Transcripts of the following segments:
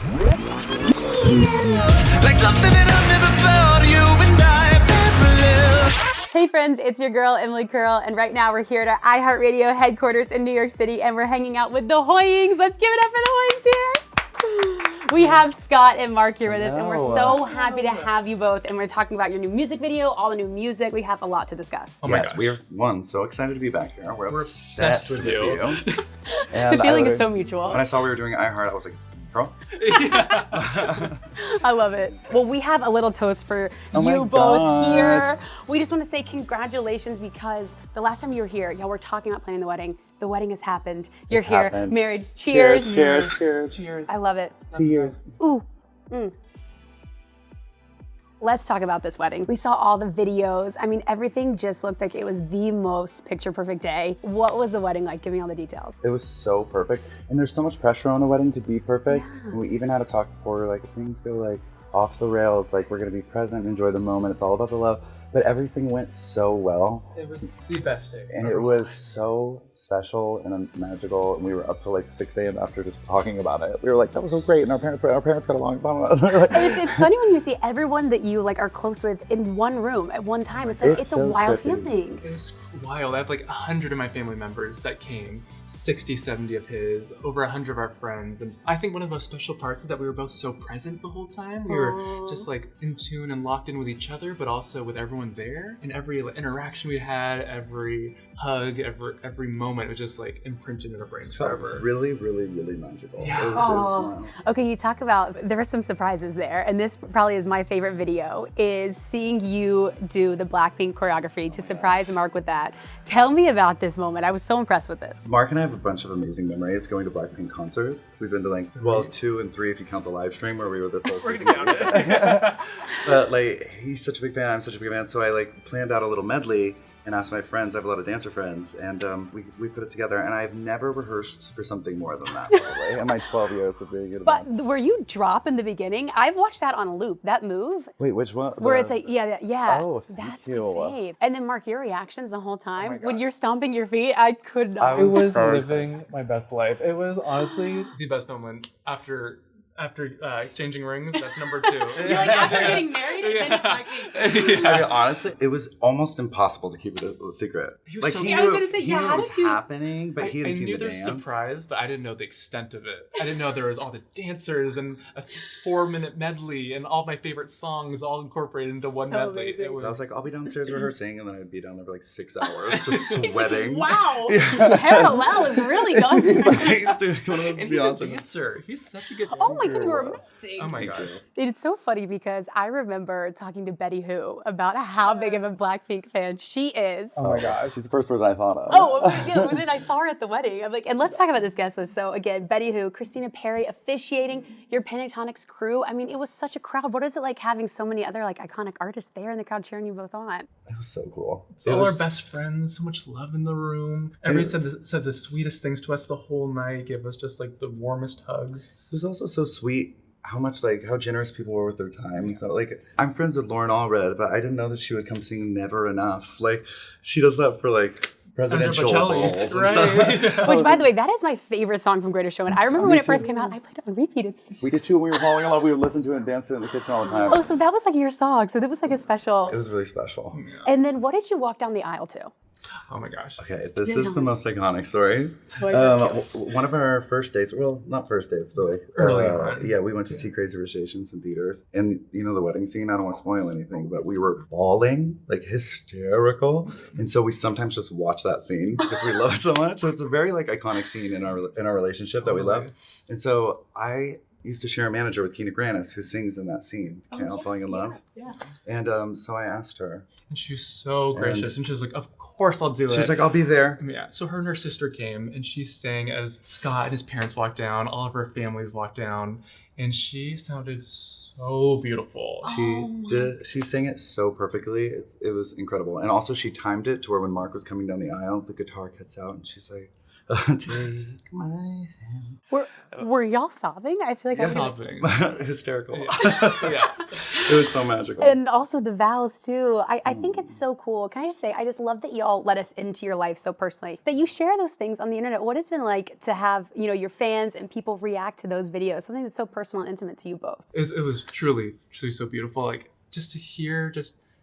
Like something that I've never felt, you and I have never lived. Hey friends, it's your girl Emily Curl, and right now we're here at our iHeartRadio headquarters in New York City, and we're hanging out with the Hoyings. Let's give it up for the Hoyings here. We have Scott and Mark here with us, and we're so happy to have you both. And we're talking about your new music video, all the new music. We have a lot to discuss. Oh my gosh. We are so excited to be back here. We're obsessed with you. The feeling is so mutual. When I saw we were doing iHeart, I was like, girl. I love it. Well, we have a little toast for you both here. We just want to say congratulations, because the last time you were here, y'all were talking about planning the wedding. The wedding has happened. You're here, married. Cheers. Cheers. Cheers. Cheers. I love it. Cheers. Ooh. Let's talk about this wedding. We saw all the videos. I mean, everything just looked like it was the most picture perfect day. What was the wedding like? Give me all the details. It was so perfect. And there's so much pressure on a wedding to be perfect. Yeah. And we even had a talk before, like, if things go like off the rails, like we're gonna be present, enjoy the moment. It's all about the love. But everything went so well. It was the best day. And it was so special and magical. And we were up till like 6 a.m. after just talking about it. We were like, that was so great. And our parents got along. It's funny when you see everyone that you like are close with in one room at one time. It's like, it's a wild feeling. It was wild. I have like 100 of my family members that came, 60, 70 of his, over 100 of our friends. And I think one of the most special parts is that we were both so present the whole time. We were just like in tune and locked in with each other, but also with everyone there. And every interaction we had, every hug, every moment was just like imprinted in our brains forever. Really, really, really magical. Yeah. It was okay, you talk about, there were some surprises there, and this probably is my favorite video, is seeing you do the Blackpink choreography to surprise Mark with that. Tell me about this moment. I was so impressed with this. Mark and I have a bunch of amazing memories going to Blackpink concerts. We've been to like, well, 2 and 3 if you count the live stream where we were this whole We're gonna count it. But like, he's such a big fan, I'm such a big fan, so I like planned out a little medley and asked my friends, I have a lot of dancer friends, and we put it together, and I've never rehearsed for something more than that, probably, in my 12 years of being in a band. But were you drop in the beginning? I've watched that on a loop, that move. Wait, which one? Where it's like, yeah. Oh, that's you. my fave. And then Mark, your reactions the whole time, when you're stomping your feet, I could not. I was living my best life. It was honestly the best moment after changing rings. That's number 2. You're like, after getting married, and then it's like, I mean, honestly, it was almost impossible to keep it a secret. He was like so he good. knew, I was gonna say, he knew how it was did you- happening, but he I hadn't seen knew the there was dance. surprise, but I didn't know the extent of it. I didn't know there was all the dancers and a 4-minute medley and all my favorite songs all incorporated into one So medley. amazing. It was I was like, I'll be downstairs rehearsing, and then I'd be down there for like 6 hours, just sweating. wow, parallel is really going. He's doing one of those and he's a Beyonce. dancer. He's such a good dancer. Oh my God, you're amazing. Oh my Thank gosh. you. It's so funny because I remember talking to Betty Who about how big of a Blackpink fan she is. oh my gosh. She's the first person I thought of. Oh, yeah, and then I saw her at the wedding. I'm like, and let's talk about this guest list. So again, Betty Who, Christina Perry officiating, your Pentatonics crew. I mean, it was such a crowd. What is it like having so many other like iconic artists there in the crowd cheering you both on? It was so cool. It's all our best friends, so much love in the room. Everyone said the sweetest things to us the whole night, gave us just like the warmest hugs. It was also so sweet how generous people were with their time. So like, I'm friends with Lauren Allred, but I didn't know that she would come sing Never Enough. Like, she does that for like presidential Bocelli, balls and right? stuff. Which, by the way, that is my favorite song from Greatest Showman. I remember when it first came out, I played it on repeat. We did too when we were falling in love. We would listen to it and dance to it in the kitchen all the time. Oh, so that was like your song. So that was like a special. It was really special. And then what did you walk down the aisle to? Oh my gosh. Okay, this is the most iconic story. One of our first dates, well, not first dates, but like Early on. Yeah, we went to see Crazy Rich Asians in theaters, and you know the wedding scene. I don't want to spoil anything, but we were bawling, like hysterical, and so we sometimes just watch that scene because we love it so much. So it's a very like iconic scene in our relationship that we love, and so I used to share a manager with Keena Grannis, who sings in that scene, Can't Help Falling in Love. Yeah. And so I asked her. And she was so gracious, and she was like, "Of course I'll do it." She's like, "I'll be there." Yeah. So her and her sister came, and she sang as Scott and his parents walked down. All of her families walked down, and she sounded so beautiful. She sang it so perfectly. It was incredible. And also she timed it to where when Mark was coming down the aisle, the guitar cuts out, and she's like, Take my hand. Were y'all sobbing? I feel like I would. Sobbing. Hysterical. Yeah. It was so magical. And also the vows too. I think it's so cool. Can I just say, I just love that y'all let us into your life so personally. That you share those things on the internet. What has it been like to have, your fans and people react to those videos? Something that's so personal and intimate to you both. It was truly so beautiful. Like just to hear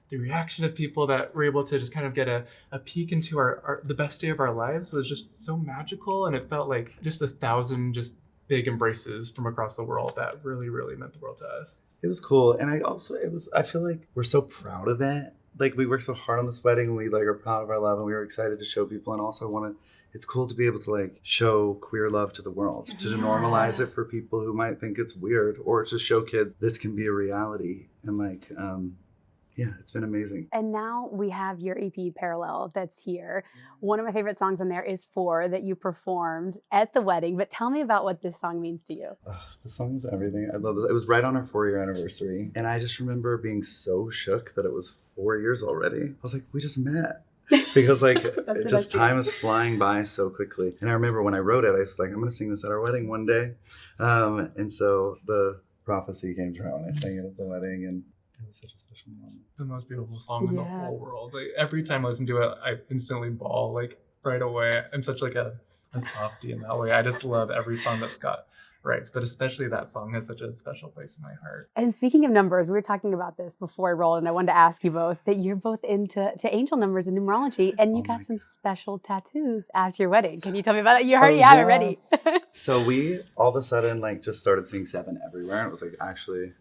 the reaction of people that were able to just kind of get a peek into the best day of our lives was just so magical, and it felt like just 1,000 just big embraces from across the world that really, really meant the world to us. It was cool. And I feel like we're so proud of it. Like we worked so hard on this wedding and we like are proud of our love and we were excited to show people and also it's cool to be able to like show queer love to the world, to normalize it for people who might think it's weird, or to show kids this can be a reality. And like, yeah, it's been amazing. And now we have your EP Parallel that's here. One of my favorite songs on there is For, that you performed at the wedding. But tell me about what this song means to you. The song is everything. I love this. It was right on our 4-year anniversary. And I just remember being so shook that it was 4 years already. I was like, we just met. Because like time is flying by so quickly. And I remember when I wrote it, I was like, I'm going to sing this at our wedding one day. And so the prophecy came true and I sang it at the wedding, and it was such a special moment. It's the most beautiful song in the whole world. Like every time I listen to it, I instantly bawl like right away. I'm such like a softie in that way. I just love every song that Scott writes, but especially that song has such a special place in my heart. And speaking of numbers, we were talking about this before I rolled, and I wanted to ask you both that you're both into angel numbers and numerology, and you got some special tattoos after your wedding. Can you tell me about that? You already have it ready. So we all of a sudden like just started seeing 7 everywhere, and it was like actually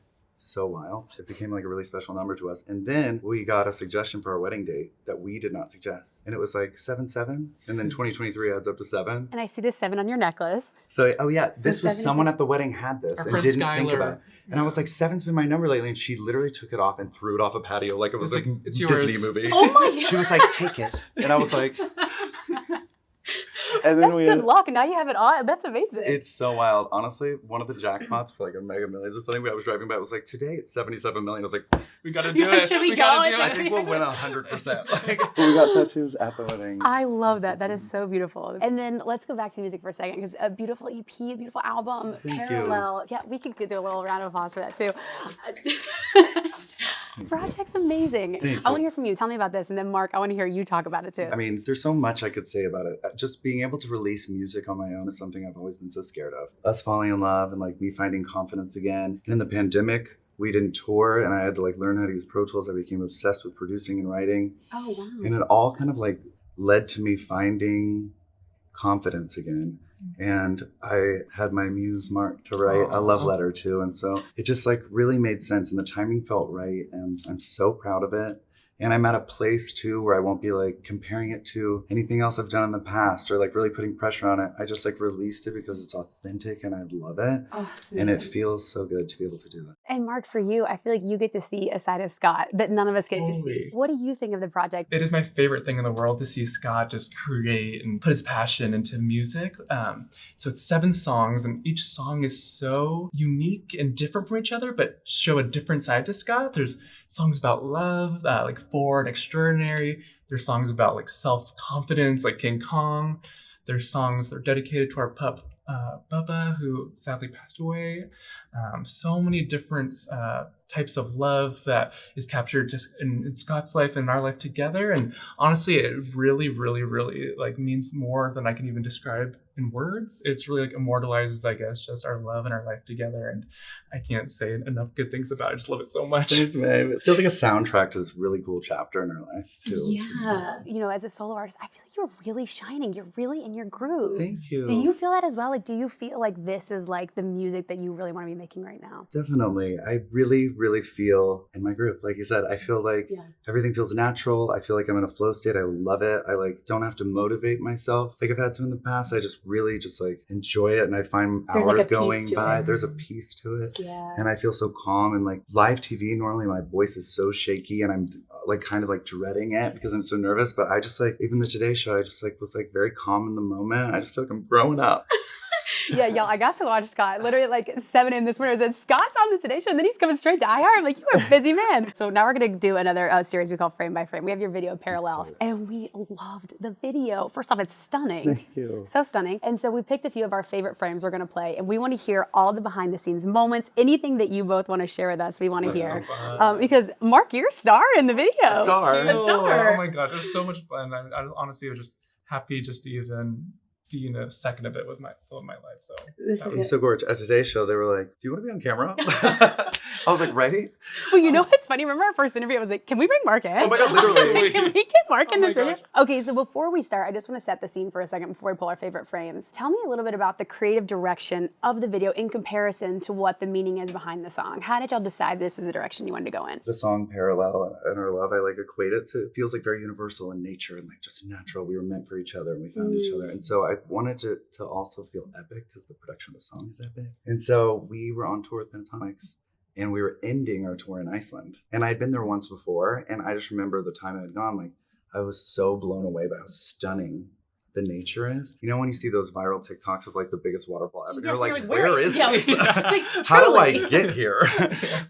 so wild. It became like a really special number to us. And then we got a suggestion for our wedding date that we did not suggest. And it was like 7-7. And then 2023 adds up to 7. And I see this 7 on your necklace. So, oh yeah, So this was 7 someone at the wedding had this Our and friend didn't think Skylar. about it. And I was like, 7's been my number lately. And she literally took it off and threw it off a patio like it was It's like like, a it's Disney yours. movie. Oh my God. She was like, take it. And I was like, and then That's good luck. Now you have it on. That's amazing. It's so wild. Honestly, one of the jackpots for like a Mega Millions or something, I was driving by, it was like, today it's 77 million. I was like, We gotta do it. Should we gotta go? do I it. think we'll win 100%. Like, we got tattoos at the wedding. I love that. That is so beautiful. And then let's go back to the music for a second, because a beautiful EP, a beautiful album, Thank you. Parallel. Yeah, we could do a little round of applause for that too. Project's amazing. Thank I you. want to hear from you. Tell me about this. And then Mark, I want to hear you talk about it too. I mean, there's so much I could say about it. Just being able to release music on my own is something I've always been so scared of. Us falling in love and like me finding confidence again. And in the pandemic, we didn't tour and I had to like learn how to use Pro Tools. I became obsessed with producing and writing. Oh, wow. And it all kind of like led to me finding confidence again. And I had my muse Mark to write a love letter to. And so it just like really made sense and the timing felt right. And I'm so proud of it. And I'm at a place too where I won't be like comparing it to anything else I've done in the past or like really putting pressure on it. I just like released it because it's authentic and I love it. Oh, it's And it amazing. feels so good to be able to do that. And Mark, for you, I feel like you get to see a side of Scott that none of us get to see. Totally. What do you think of the project? It is my favorite thing in the world to see Scott just create and put his passion into music. So it's 7 songs, and each song is so unique and different from each other, but show a different side to Scott. There's songs about love, like For and Extraordinary. There's songs about like self-confidence, like King Kong. There's songs that are dedicated to our pup, Bubba, who sadly passed away. So many different types of love that is captured just in Scott's life and our life together. And honestly, it really, really, really like means more than I can even describe in words. It's really like immortalizes, I guess, just our love and our life together. And I can't say enough good things about it. I just love it so much. Thanks, babe. It feels like a soundtrack to this really cool chapter in our life too. which is Yeah. You know, as a solo artist, I feel like you're really shining. You're really in your groove. Thank you. Do you feel that as well? Like, do you feel like this is like the music that you really want to be making right now? Definitely. I really, really feel in my group. Like you said, I feel like everything feels natural. I feel like I'm in a flow state. I love it. I like don't have to motivate myself like I've had to in the past. I just really just like enjoy it. And I find There's like hours a piece going to by. it. There's a piece to it. Yeah. And I feel so calm and like live TV. Normally my voice is so shaky and I'm like kind of like dreading it because I'm so nervous. But I just like, even the Today Show, I just like was like very calm in the moment. I just feel like I'm growing up. Yeah, y'all, I got to watch Scott literally at like 7 a.m. this morning. I said, Scott's on the Today Show, and then he's coming straight to iHeart. I'm like, you are a busy man. So now we're going to do another series we call Frame by Frame. We have your video parallel, and we loved the video. First off, it's stunning. Thank you. So stunning. And so we picked a few of our favorite frames we're going to play, and we want to hear all the behind the scenes moments, anything that you both want to share with us, we want to hear. So fun. Because Mark, you're a star in the video. Star. A star. Oh my gosh, it was so much fun. I honestly was just happy just to even be in a second of it with my life. So This that is was It's so gorgeous. At Today's Show, they were like, "Do you want to be on camera?" I was like, "Right." Well, you know what's funny? Remember our first interview? I was like, can we bring Mark in? Oh my God, literally. Can we get Mark in Oh this my interview? Okay, so before we start, I just want to set the scene for a second before we pull our favorite frames. Tell me a little bit about the creative direction of the video in comparison to what the meaning is behind the song. How did y'all decide this is the direction you wanted to go in? The song Parallel and Our Love, I like equate it to, it feels like very universal in nature and like just natural. We were meant for each other and we found each other. And so I wanted to also feel epic because the production of the song is epic. And so we were on tour with Pentatonics and we were ending our tour in Iceland. And I had been there once before, and I just remember the time I had gone, like I was so blown away by how stunning the nature is. You know, when you see those viral TikToks of like the biggest waterfall ever, Yes, you're you're like, like, where is yeah, this? like, How do I truly. get here?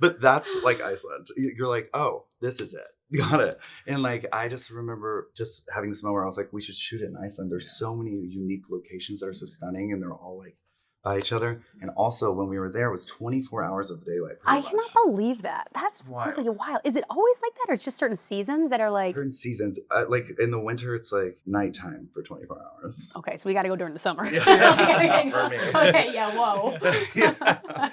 But that's like Iceland. You're like, oh, this is it. Got it. And like, I just remember just having this moment where I was like, we should shoot it in Iceland. There's so many unique locations that are so stunning and they're all like by each other. And also when we were there, it was 24 hours of daylight. I pretty cannot much. believe that. That's Wild. really wild. Is it always like that, or it's just certain seasons that are like? Certain seasons, like in the winter, it's like nighttime for 24 hours. Okay, so we got to go during the summer. Yeah. For me. Okay, yeah, whoa. Yeah.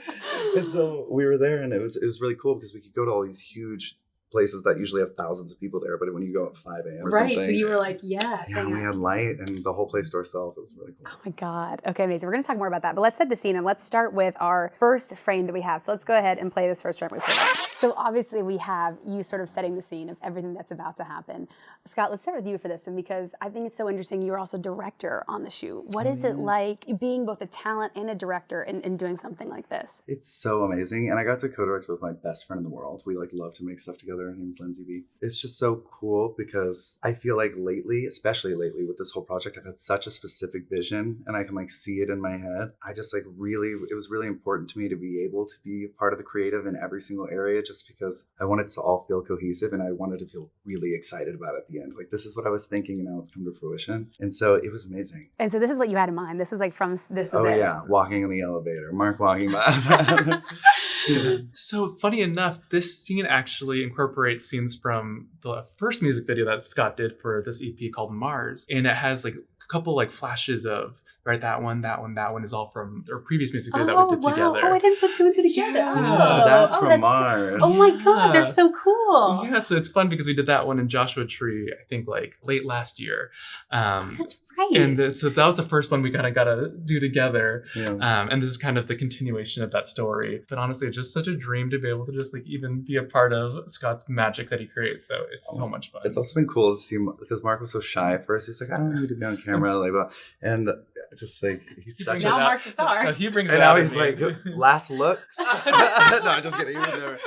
And so we were there, and it was really cool because we could go to all these huge places that usually have thousands of people there. But when you go at 5 a.m. or Right, something, so you were like, yes. yeah, we had light and the whole place to ourselves. It was really cool. Oh my God. Okay, amazing. We're going to talk more about that, but let's set the scene and let's start with our first frame that we have. So let's go ahead and play this first frame we put up. So obviously we have you sort of setting the scene of everything that's about to happen. Scott, let's start with you for this one because I think it's so interesting. You're also director on the shoot. What is it like being both a talent and a director in doing something like this? It's so amazing. And I got to co-direct with my best friend in the world. We like love to make stuff together. Her name's Lindsay B. It's just so cool because I feel like lately, especially lately with this whole project, I've had such a specific vision and I can like see it in my head. I just like really, it was really important to me to be able to be a part of the creative in every single area just because I wanted to all feel cohesive and I wanted to feel really excited about it at the end. Like this is what I was thinking and now it's come to fruition. And so it was amazing. And so this is what you had in mind. This was like from this was Oh it. yeah, walking in the elevator, Mark walking by. So funny enough, this scene actually incorporates scenes from the first music video that Scott did for this EP called Mars. And it has like a couple like flashes of, right, that one is all from our previous music video that we did together. Oh, I didn't put two and two together. Yeah. Oh, That's from Mars. Oh my God, Yeah. that's so cool. Yeah, so it's fun because we did that one in Joshua Tree, I think like late last year. That's right. And so that was the first one we kind of got to do together. Yeah. And this is kind of the continuation of that story. But honestly, it's just such a dream to be able to just like even be a part of Scott's magic that he creates. So it's so much fun. It's also been cool to see because Mark was so shy at first. He's like, I don't need to be on camera, like, blah. And just like he's He such brings a. Now it out. Mark's a star. No, he brings And it out now in he's me. like, last looks. No, I'm just kidding. He was never.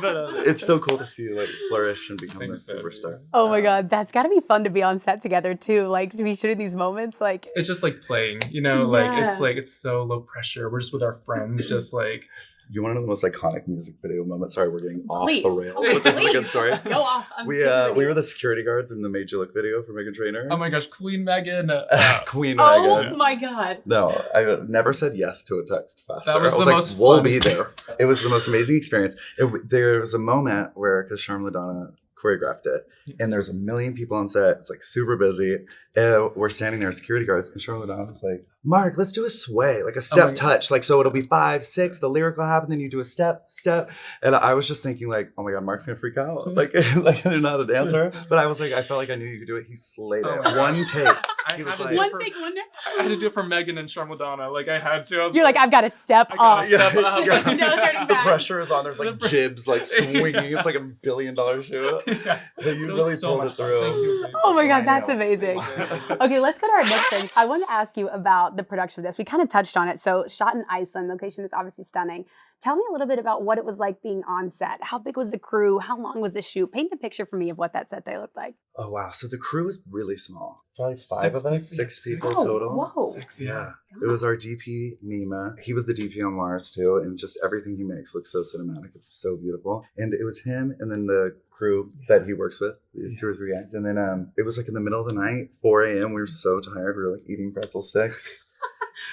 But it's so cool to see like flourish and become Thanks, this superstar. Oh my God, that's got to be fun to be on set together too. Like to be shooting these moments, like It's just like playing, you know, like Yeah. it's so low pressure. We're just with our friends, just like You want to know the most iconic music video moment? Sorry, we're getting off Please. the rails, but this is a good story. Go off. I'm We super we ready. were the security guards in the Major Look video for Meghan Trainor. oh my gosh, Queen Megan. Queen Oh Meghan. my God. No, I never said yes to a text faster. That was I was the like, most we'll fun be there. experience. It was the most amazing experience. There was a moment where, because Sharm LaDonna choreographed it, and there's a million people on set. It's like super busy. And we're standing there, security guards, and Sharm LaDonna was like, Mark, let's do a sway, like a my step God. touch. Like, so it'll be 5, 6, the lyric will happen, then you do a step. And I was just thinking like, oh my God, Mark's gonna freak out. Like they're not a dancer. But I was like, I felt like I knew you could do it. He slayed Oh it. my God. One take. I He had was to like- do it One for- take wonder. I had to do it for Megan and Sharm LaDonna. Like I had to. I was You're like, I've got to step I gotta up. step up. Yeah. No turning The back. pressure is on. There's like jibs like swinging. It's like $1 billion shoot. Yeah. But you It was really so pulled much it fun. through. Thank you. Oh my God, I that's know. amazing. Okay, let's go to our next thing. I want to ask you about the production of this. We kind of touched on it. So shot in Iceland, location is obviously stunning. Tell me a little bit about what it was like being on set. How big was the crew? How long was the shoot? Paint the picture for me of what that set day looked like. Oh wow! So the crew is really small. probably five of us, six people Oh, total. whoa. Six, Yeah. It was our DP, Nima. He was the DP on Mars too, and just everything he makes looks so cinematic. It's so beautiful. And it was him and then the crew that he works with, these 2 or 3 guys. And then it was like in the middle of the night, 4 a.m. We were so tired. We were like eating pretzel sticks.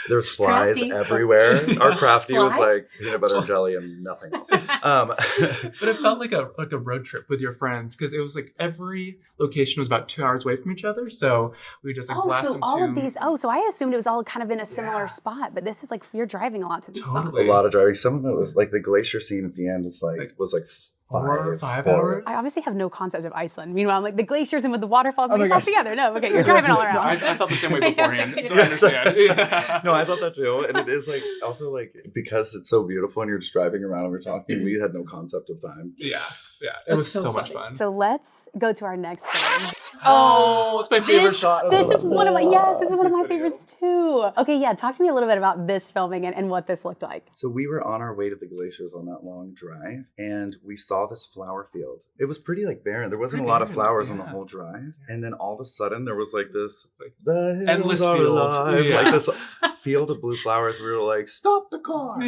There was flies Crafty. everywhere. Our crafty was Flies? like peanut butter and jelly and nothing else. But it felt like a road trip with your friends because it was like every location was about 2 hours away from each other. So we just like blast so them all to of these. Oh, so I assumed it was all kind of in a similar spot, but this is like you're driving a lot to these Totally. A lot of driving. Some of it was like the glacier scene at the end is was like 5 hours. I obviously have no concept of Iceland. Meanwhile, I'm like the glaciers and with the waterfalls, Oh my it's all gosh. together. No, okay, you're driving all No, around. I felt the same way Yes, beforehand, I so I understand. Yeah. No, I thought that too. And it is like also like because it's so beautiful and you're just driving around and we're talking, we had no concept of time. Yeah, it was so much funny. fun. So let's go to our next film. Oh, it's my favorite this- shot. This is one of my this is one of my Music video. favorites too. Okay, yeah, talk to me a little bit about this filming and what this looked like. So we were on our way to the glaciers on that long drive and we saw this flower field. It was pretty like barren. There wasn't Pretty a lot of barren, flowers on the yeah. whole drive. And then all of a sudden there was like this the hills Endless are field. alive. Yeah. Like this field of blue flowers. We were like, stop the car.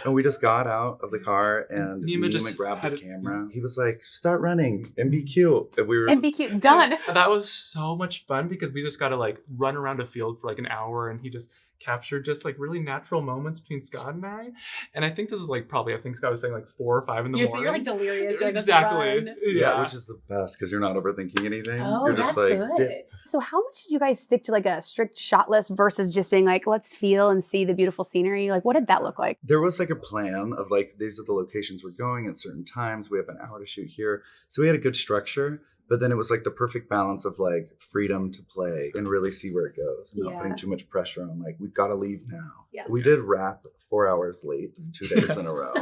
And we just got out of the car and Nima Nima just grabbed had his it- camera. He was like, start running and be cute. And we were And be cute. Done. That was so much fun because we just got to like run around a field for like an hour and he just captured just like really natural moments between Scott and I. And I think this is like probably, I think Scott was saying like 4 or 5 in the morning. You're like delirious. You're like, "Let's exactly. run." yeah, which is the best because you're not overthinking anything. Oh, you're just that's like, good. dip. So how much did you guys stick to like a strict shot list versus just being like, let's feel and see the beautiful scenery? Like, what did that look like? There was like a plan of like, these are the locations we're going at certain times. We have an hour to shoot here. So we had a good structure, but then it was like the perfect balance of like freedom to play and really see where it goes and not Yeah. putting too much pressure on like, we've got to leave now. Yeah. We did wrap 4 hours late, 2 days in a row.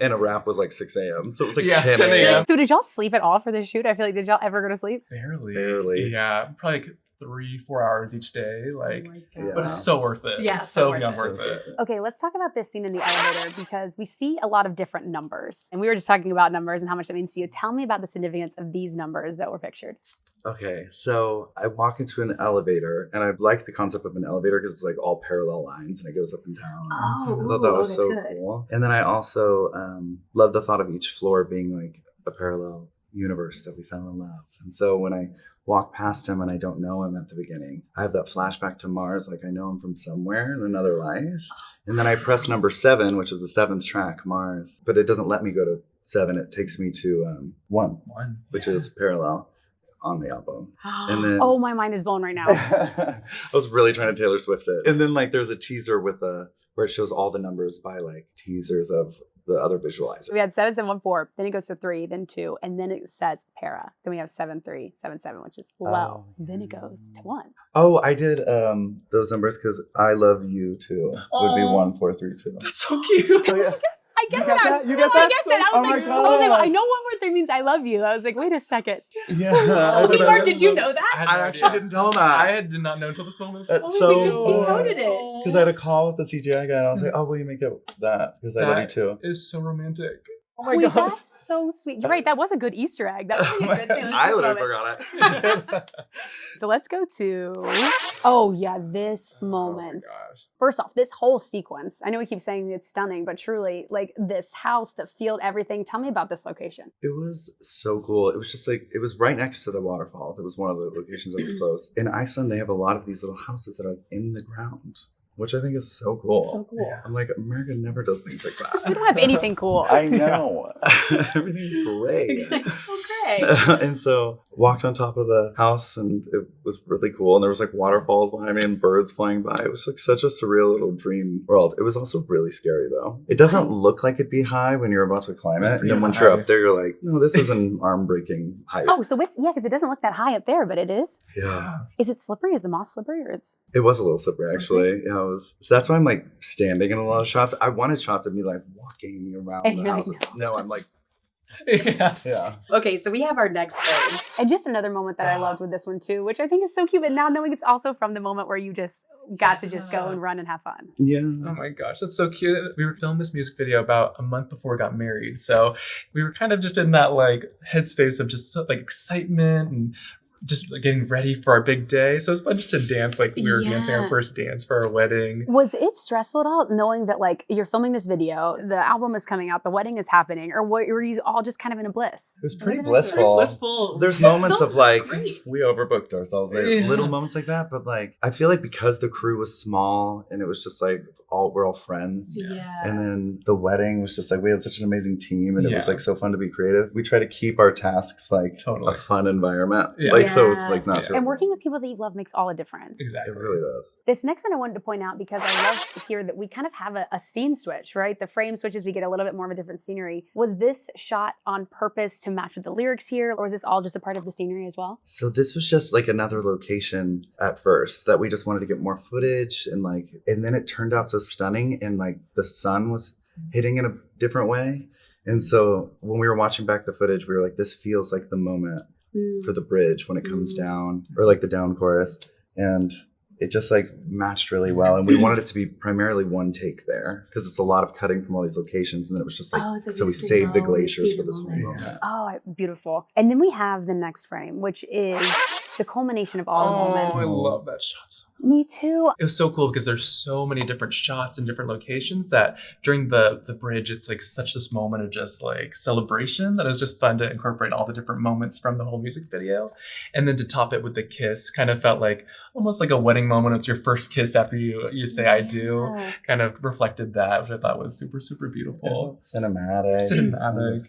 And a wrap was like 6 a.m. So it was like Yeah, 10 10 a.m. a.m. So did y'all sleep at all for the shoot? I feel like, did y'all ever go to sleep? Barely. Yeah, probably like 3-4 hours each day. Like, God. but it's so worth it. Yeah, it's so so worth beyond it. worth it. Okay, let's talk about this scene in the elevator because we see a lot of different numbers. And we were just talking about numbers and how much that means to you. Tell me about the significance of these numbers that were pictured. Okay, so I walk into an elevator, and I like the concept of an elevator because it's like all parallel lines and it goes up and down. I thought that was so cool. And then I also love the thought of each floor being like a parallel universe that we fell in love. And so when I walk past him and I don't know him at the beginning, I have that flashback to Mars, like I know him from somewhere in another life. And then I press number 7, which is the 7th track, Mars, but it doesn't let me go to 7. It takes me to 1, which is parallel on the album. And then Oh, my mind is blown right now. I was really trying to Taylor Swift it. And then like there's a teaser with where it shows all the numbers by like teasers of the other visualizer. We had 7714, then it goes to 3, then 2, and then it says para. Then we have 7377, which is low. Oh. Then it goes to 1. Oh, I did those numbers because I love you too. Would be Oh. 1, 4, 3, 2. That's so cute. Oh, yeah. I get You got that. that? You No, got I that? guess that. I was Oh like, my I was like, God. I know 1 word 3 means I love you. I was like, wait a second. Yeah. Holy Mark, did you know that? had I no actually idea. didn't tell him I that. did not know until this moment. That's Oh, so we just cool. decoded it. Because I had a call with the CGI guy and I was like, oh, will you make up that? Because I love you too. Is so romantic. Oh Wait, that's so sweet. You're right. That was a good Easter egg. That was a good Taylor I Swift literally moment. forgot it. So let's go to, oh yeah, this moment. Oh my gosh. First off, this whole sequence. I know we keep saying it's stunning, but truly, like this house, the field, everything. Tell me about this location. It was so cool. It was just like, it was right next to the waterfall. It was one of the locations that was close. In Iceland, they have a lot of these little houses that are like in the ground, which I think is so cool. So cool. I'm like, America never does things like We that. don't have anything cool. I know. Everything's great. It's so great. And so walked on top of the house and it was really cool. And there was like waterfalls behind me and birds flying by. It was like such a surreal little dream world. It was also really scary though. It doesn't look like it'd be high when you're about to climb it. And then once you're up there, you're like, no, this is an arm breaking height. Oh, so it's, yeah, because it doesn't look that high up there, but it is. Yeah. Is it slippery? Is the moss slippery or is? It was a little slippery actually. Yeah, it was. So that's why I'm like standing in a lot of shots. I wanted shots of me like walking around And the you're house. like, No, I'm like, Yeah. yeah. Okay, so we have our next frame. And just another moment that I loved with this one too, which I think is so cute, but now knowing it's also from the moment where you just got to just go and run and have fun. Yeah. Oh my gosh, that's so cute. We were filming this music video about a month before we got married. So we were kind of just in that like headspace of just like excitement and just getting ready for our big day. So it was fun just to dance like we were dancing our first dance for our wedding. Was it stressful at all knowing that like you're filming this video, the album is coming out, the wedding is happening, or were you all just kind of in a bliss? It was pretty Wasn't it? blissful. Blissful. There's It's moments so of like great. we overbooked ourselves, like Yeah. little moments like that. But like I feel like because the crew was small and it was just like we're all friends. Yeah. And then the wedding was just like we had such an amazing team and it was Yeah. like so fun to be creative. We try to keep our tasks like Totally. a fun environment. Yeah. Like so it's Yeah. like not too And working with people that you love makes all a difference. Exactly. It really does. This next one I wanted to point out because I love to hear that we kind of have a scene switch, right? The frame switches, we get a little bit more of a different scenery. Was this shot on purpose to match with the lyrics here, or was this all just a part of the scenery as well? So this was just like another location at first that we just wanted to get more footage and then it turned out so stunning and like the sun was hitting in a different way. And so when we were watching back the footage, we were like, this feels like the moment for the bridge when it comes down, or like the down chorus. And it just like matched really well. And we wanted it to be primarily one take there because it's a lot of cutting from all these locations. And then it was just like, so we saved the glaciers for this whole moment. Oh, beautiful. And then we have the next frame, which is the culmination of all the I moments. love that shot so much. Me too. It was so cool because there's so many different shots and different locations that during the bridge, it's like such this moment of just like celebration that it was just fun to incorporate all the different moments from the whole music video. And then to top it with the kiss kind of felt like almost like a wedding moment. It's your first kiss after you say I do, Yeah. kind of reflected that, which I thought was super, super beautiful. Cinematic.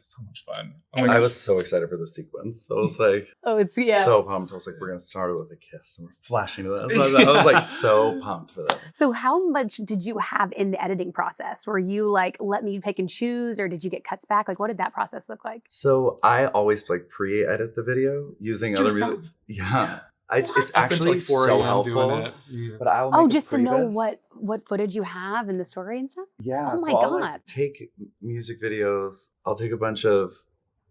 So much fun. Oh my I gosh. was so excited for the sequence. I was like Oh, it's so pumped. I was like, we're gonna start it with a kiss, and we're flashing to this. I was like so pumped for that. So how much did you have in the editing process? Were you like, let me pick and choose, or did you get cuts back? Like, what did that process look like? So I always like pre-edit the video using other music. Yourself? Yeah, it's I spent actually like 4 so a.m. doing helpful. it. Yeah. But I'll Oh, make a just to know previs. what footage you have and the story and stuff? Yeah. Oh so my I'll God. like take music videos. I'll take a bunch of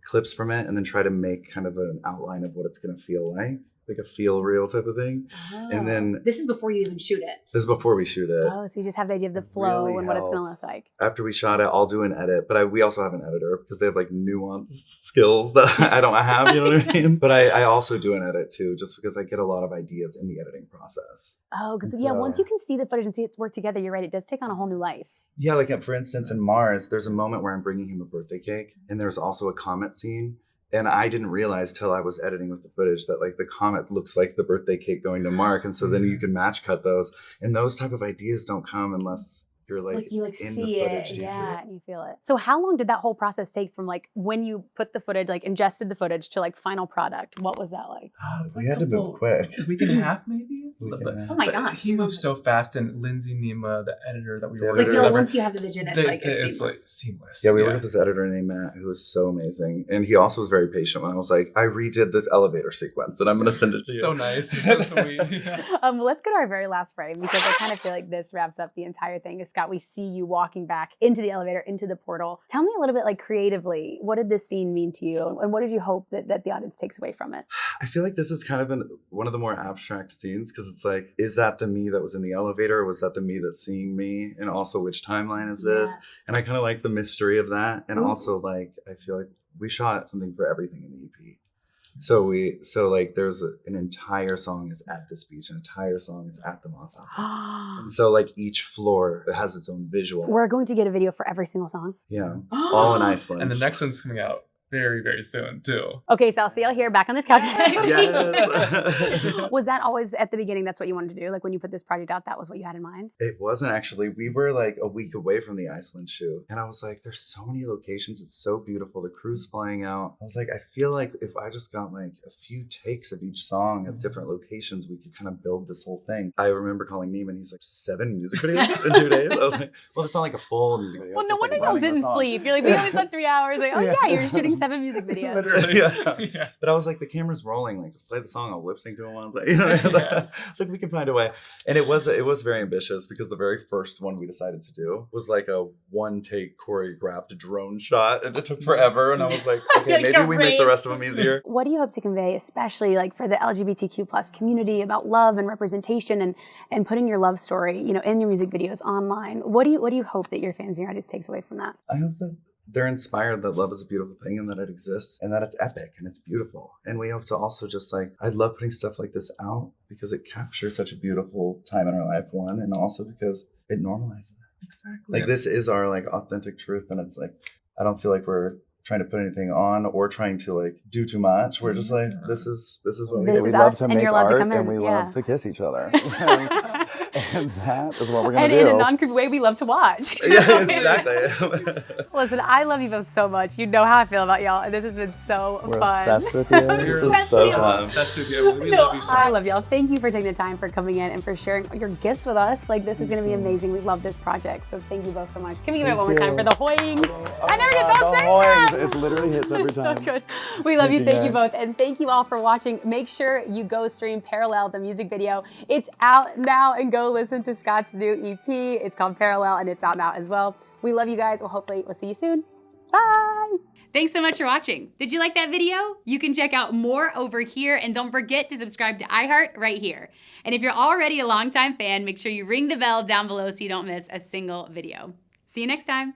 clips from it and then try to make kind of an outline of what it's gonna feel like a feel reel type of thing. And then This is before you even shoot it. this is before we shoot it. Oh, so you just have the idea of the flow Really and what it's going to helps. look like. After we shot it, I'll do an edit, but we also have an editor because they have like nuanced skills that I don't have, you know what I mean? But I also do an edit too, just because I get a lot of ideas in the editing process. Oh, because And yeah, once so- you can see the footage and see it work together, you're right, it does take on a whole new life. Yeah, like for instance, in Mars, there's a moment where I'm bringing him a birthday cake, and there's also a comet scene. And I didn't realize till I was editing with the footage that like the comet looks like the birthday cake going to Mark. And so then you can match cut those. And those type of ideas don't come unless you're like you in see the footage. it, you yeah, feel and you feel it. So how long did that whole process take from like when you put the footage, like ingested the footage to like final product? What was that like? it. We had to move quick. A week and a half, maybe. Week But- and a half. Oh my but God. he moved so fast, and Lindsay Nima, the editor that we The were editor. with, Like, whatever, once you have the vision, it's like it's like seamless. seamless. Yeah, we worked with this editor named Matt who was so amazing. And he also was very patient when I was like, I redid this elevator sequence and I'm going to send it to you. So nice, so sweet. Yeah. Well, let's go to our very last frame because I kind of feel like this wraps up the entire thing. Scott, we see you walking back into the elevator, into the portal. Tell me a little bit like creatively, what did this scene mean to you? And what did you hope that the audience takes away from it? I feel like this is kind of one of the more abstract scenes because it's like, is that the me that was in the elevator? Or was that the me that's seeing me? And also, which timeline is this? Yeah. And I kind of like the mystery of that. And Ooh. also, like, I feel like we shot something for everything in the EP. So like there's an entire song is at this beach, an entire song is at the Moss House. And so like each floor has its own visual. We're going to get a video for every single song. Yeah, all in Iceland. And the next one's coming out very, very soon too. Okay, so I'll see y'all here back on this couch. Yes. Was that always at the beginning? That's what you wanted to do? Like when you put this project out, that was what you had in mind? It wasn't actually. We were like a week away from the Iceland shoot. And I was like, there's so many locations. It's so beautiful. The crew's flying out. I was like, I feel like if I just got like a few takes of each song at different locations, we could kind of build this whole thing. I remember calling Neiman. He's like, 7 music videos in 2 days? I was like, well, it's not like a full music video. Well, It's no just, like, wonder y'all running the didn't song. sleep. You're like, we only slept 3 hours. Like, oh yeah, you're shooting 7 music videos. Literally. Yeah. But I was like, the camera's rolling. Like, just play the song. I'll lip sync to it once. Like, you know, it's like we can find a way. And it was very ambitious because the very first one we decided to do was like a 1-take choreographed drone shot, and it took forever. And I was like, okay, Like maybe a we make the race. rest of them easier. What do you hope to convey, especially like for the LGBTQ plus community, about love and representation and putting your love story, you know, in your music videos online? What do you hope that your fans and your audience takes away from that? I hope that they're inspired that love is a beautiful thing and that it exists and that it's epic and it's beautiful. And we hope to also just like, I love putting stuff like this out because it captures such a beautiful time in our life, one, and also because it normalizes it. Exactly. Like this is our like authentic truth, and it's like, I don't feel like we're trying to put anything on or trying to like do too much. We're just like, this is what we This do. is We us, love to and make you're allowed to art come in, and we yeah. love to kiss each other. And that is what we're going And to do. in a non-creepy way, we love to watch. Yeah, exactly. Listen, I love you both so much. You know how I feel about y'all, and this has been so We're fun. obsessed with you. This is so Obsessed. fun. Obsessed with you. We No, love you so I much. love y'all. Thank you for taking the time for coming in and for sharing your gifts with us. Like, this is going to be amazing. We love this project, so thank you both so much. Can we give it up one more time for the Hoyings? I never get The to say Hoyings, that. it literally hits every time. So good. We love you. Thank you, Thank you guys. both. And thank you all for watching. Make sure you go stream Parallel, the music video. It's out now, and go listen to Scott's new EP. It's called Parallel, and it's out now as well. We love you guys. Well, hopefully we'll see you soon. Bye. Thanks so much for watching. Did you like that video? You can check out more over here, and don't forget to subscribe to iHeart right here. And if you're already a longtime fan, make sure you ring the bell down below so you don't miss a single video. See you next time.